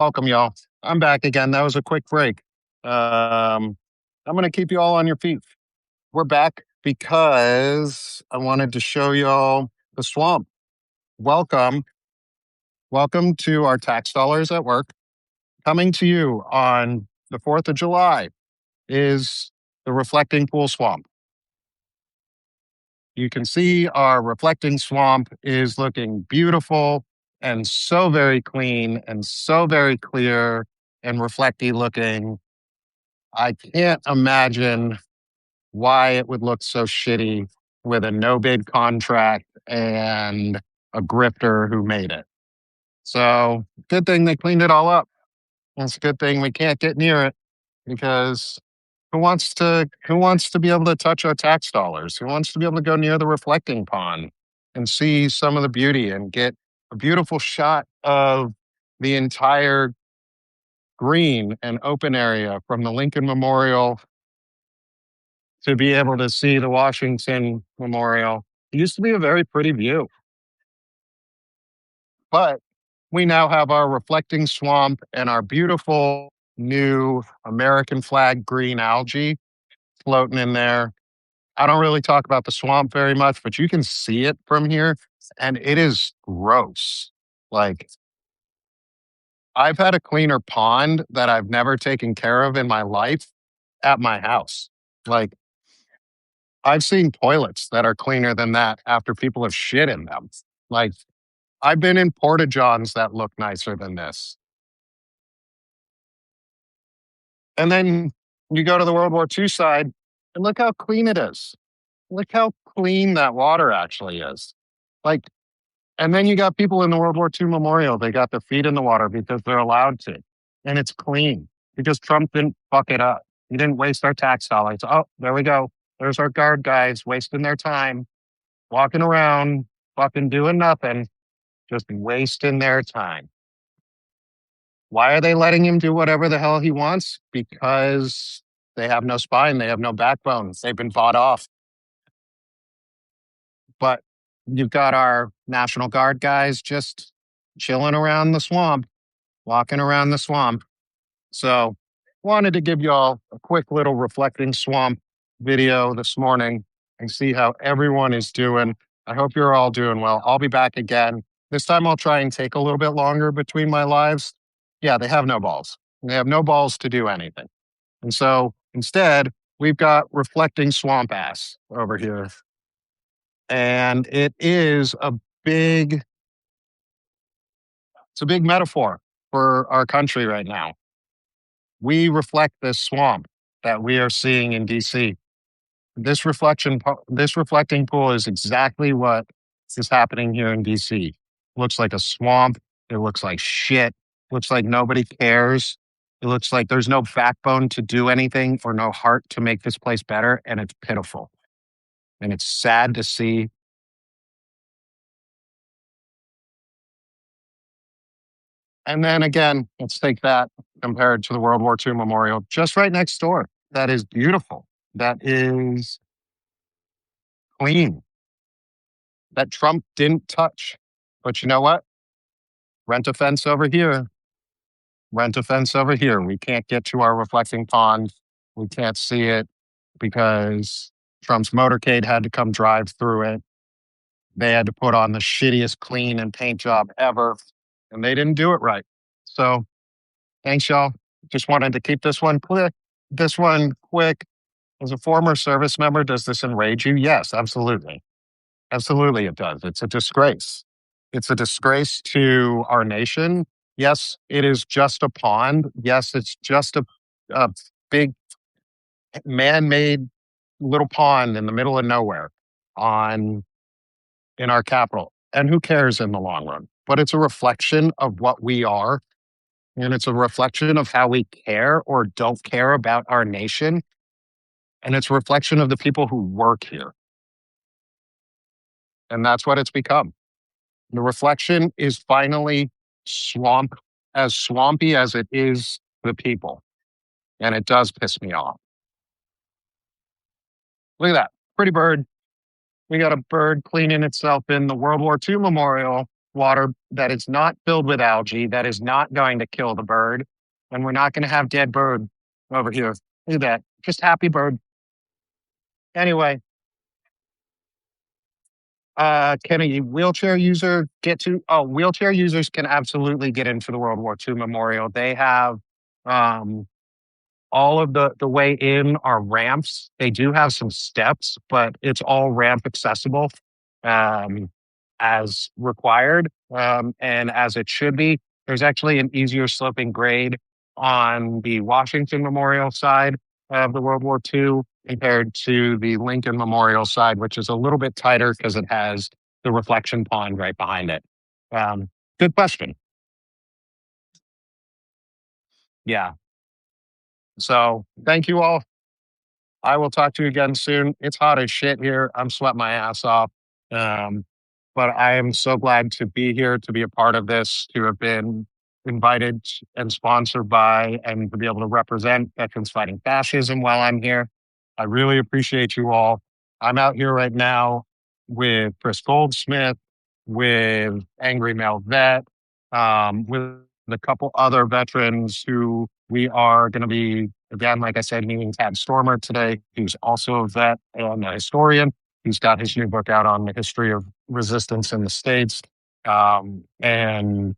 Welcome, y'all. I'm back again. That was a quick break. I'm going to keep you all on your feet. We're back because I wanted to show y'all the swamp. Welcome. Welcome to our tax dollars at work. Coming to you on the 4th of July is the Reflecting Pool Swamp. You can see our reflecting swamp is looking beautiful and so very clean and so very clear and reflecty looking. I can't imagine why it would look so shitty with a no bid contract and a grifter who made it. So, good thing they cleaned it all up. It's a good thing we can't get near it because who wants to be able to touch our tax dollars? Who wants to be able to go near the reflecting pond and see some of the beauty and get a beautiful shot of the entire green and open area from the Lincoln Memorial to be able to see the Washington Memorial. It used to be a very pretty view, but we now have our reflecting swamp and our beautiful new American flag green algae floating in there. I don't really talk about the swamp very much, but you can see it from here and it is gross. Like, I've had a cleaner pond that I've never taken care of in my life at my house. Like, I've seen toilets that are cleaner than that after people have shit in them. Like, I've been in porta johns that look nicer than this. And then you go to the World War II side and look how clean it is. Look how clean that water actually is. Like, and then you got people in the World War II memorial, they got their feet in the water because they're allowed to. And it's clean because Trump didn't fuck it up. He didn't waste our tax dollars. Oh, there we go. There's our guard guys wasting their time, walking around, fucking doing nothing, just wasting their time. Why are they letting him do whatever the hell he wants? Because they have no spine, they have no backbone, they've been bought off. But you've got our National Guard guys just chilling around the swamp, walking around the swamp. So, wanted to give y'all a quick little reflecting swamp video this morning and see how everyone is doing. I hope you're all doing well. I'll be back again. This time I'll try and take a little bit longer between my lives. Yeah, they have no balls. They have no balls to do anything. And so instead, we've got reflecting swamp ass over here. And big, it's a big metaphor for our country right now. We reflect this swamp that we are seeing in DC. This reflecting pool is exactly what is happening here in DC. Looks like a swamp. It looks like shit. Looks like nobody cares. It looks like there's no backbone to do anything or no heart to make this place better. And it's pitiful. And it's sad to see. And then again, let's take that compared to the World War II memorial just right next door. That is beautiful. That is clean. That Trump didn't touch. But you know what? Rent a fence over here. Rent a fence over here. We can't get to our reflecting pond. We can't see it because Trump's motorcade had to come drive through it. They had to put on the shittiest clean and paint job ever, and they didn't do it right. So thanks, y'all. Just wanted to keep this one quick. This one quick. As a former service member, does this enrage you? Yes, absolutely. Absolutely, it does. It's a disgrace. It's a disgrace to our nation. Yes, it is just a pond. Yes, it's just a big man made little pond in the middle of nowhere on in our capital. And who cares in the long run? But it's a reflection of what we are. And it's a reflection of how we care or don't care about our nation. And it's a reflection of the people who work here. And that's what it's become. The reflection is finally as swampy as it is the people. And it does piss me off. Look at that. Pretty bird. We got a bird cleaning itself in the World War II memorial. water that is not filled with algae, that is not going to kill the bird, and we're not going to have dead bird over here. Look at that, just happy bird. Anyway, can a wheelchair user get to? Oh, wheelchair users can absolutely get into the World War II Memorial. They have um, all of the way in are ramps. They do have some steps, but it's all ramp accessible um, as required and as it should be. There's actually an easier sloping grade on the Washington Memorial side of the World War II compared to the Lincoln Memorial side, which is a little bit tighter because it has the reflection pond right behind it. Um, Good question. Yeah. So thank you all. I will talk to you again soon. It's hot as shit here. I'm sweating my ass off. Um, but I am so glad to be here, to be a part of this, to have been invited and sponsored by, and to be able to represent Veterans Fighting Fascism while I'm here. I really appreciate you all. I'm out here right now with Chris Goldsmith, with Angry Male Vet, with a couple other veterans who we are going to be, again, like I said, meeting Tad Stormer today, who's also a vet and a historian. He's got his new book out on the history of resistance in the States. And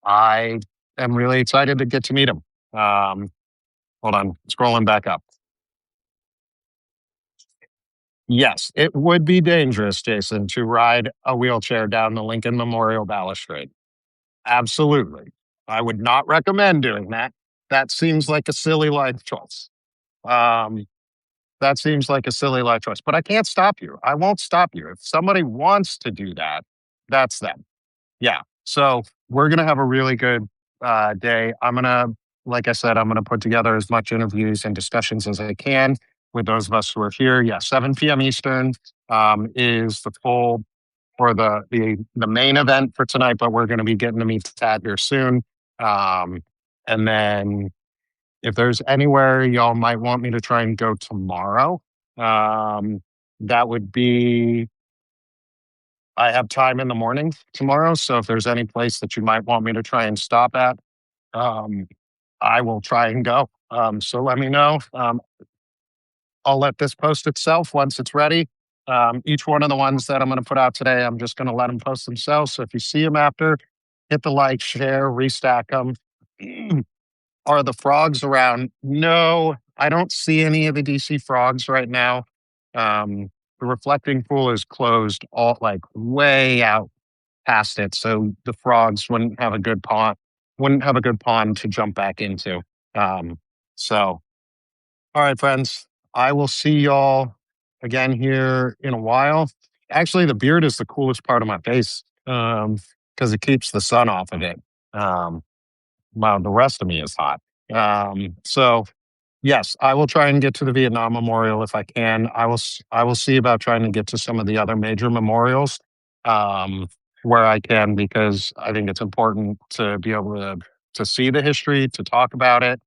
I am really excited to get to meet him. Hold on, scrolling back up. Yes, it would be dangerous, Jason, to ride a wheelchair down the Lincoln Memorial balustrade. Absolutely. I would not recommend doing that. That seems like a silly life choice. Um, that seems like a silly life choice, but I can't stop you. I won't stop you. If somebody wants to do that, that's them. Yeah. So we're going to have a really good day. Like I said, I'm going to put together as much interviews and discussions as I can with those of us who are here. Yeah. 7 p.m. Eastern is the full for the main event for tonight, but we're going to be getting to meet Tad here soon. Um, and then if there's anywhere y'all might want me to try and go tomorrow, that would be I have time in the morning tomorrow. So if there's any place that you might want me to try and stop at, um, I will try and go. So let me know. I'll let this post itself once it's ready. Each one of the ones that I'm going to put out today, I'm just going to let them post themselves. So if you see them after, hit the like, share, restack them. Are the frogs around? No, I don't see any of the DC frogs right now. The reflecting pool is closed all like way out past it, so the frogs wouldn't have a good pond to jump back into. So all right, friends. I will see y'all again here in a while. Actually, the beard is the coolest part of my face because it keeps the sun off of it. Um, while the rest of me is hot. So yes, I will try and get to the Vietnam Memorial if I can. I will see about trying to get to some of the other major memorials where I can because I think it's important to be able to see the history, to talk about it.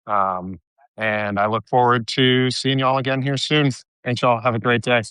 Um, and I look forward to seeing y'all again here soon. Thanks, y'all. Have a great day.